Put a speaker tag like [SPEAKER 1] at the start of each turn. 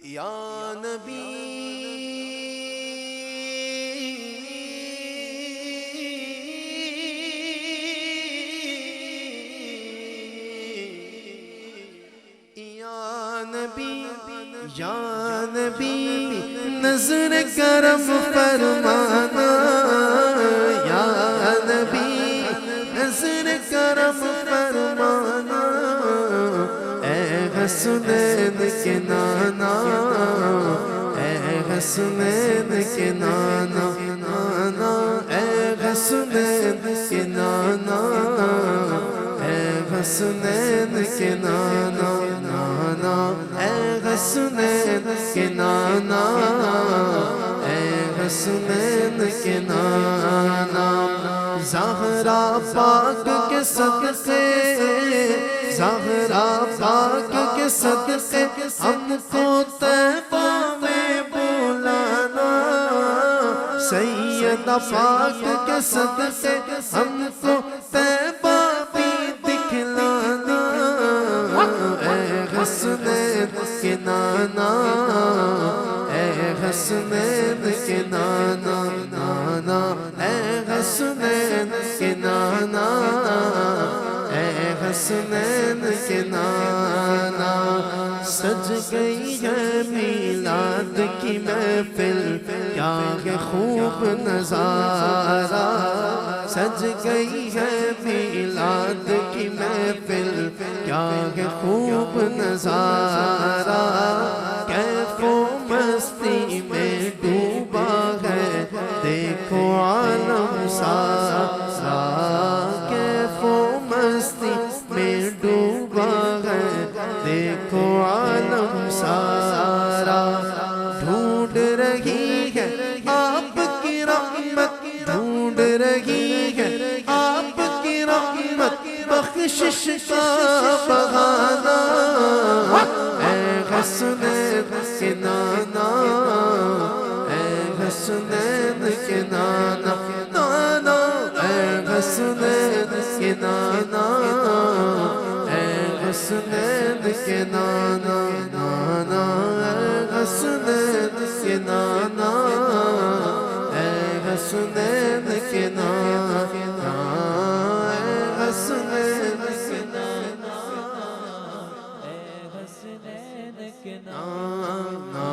[SPEAKER 1] یا نبی یا نبی نظر کرم فرمانا یا نبی نظر کرم فرمانا اے حسنین کے نانا اے حسنین کے نانا نانا اے حسنین کے نانا اے حسنین کے نانا نانا اے حسنین کے نانا اے حسنین کے نانا زہرا پاک کے صدقے زہرا پاک کے صدقے ہم کو طیبہ میں بلانا سیدہ پاک کے صدقے ہم کو طیبہ بھی دکھلانا اے حسنین کے نانا اے حسنین کے نانا نانا اے حسنین کے نانا اے حسنین کے نانا سج گئی ہے میلاد کی محفل کیا ہے خوب نظارہ سج گئی ہے میلاد کی محفل کیا ہے خوب نظارہ کیف و مستی میں ڈوبا ہے دیکھو عالم سارا کیف و مستی میں ڈوبا ہے دیکھو عالم سارا ڈھونڈ رہی ہے آپ کی رحمت ڈھونڈ رہی ہے آپ کی رحمت بخشش کا بہانہ اے حسنین کے نانا اے حسنین کے نانا نانا اے حسنین کے نانا اے حسنین کے نانا نانا اے حسنین کے نانا اے حسنین کے نانا اے حسنین کے نانا اے حسنین کے نانا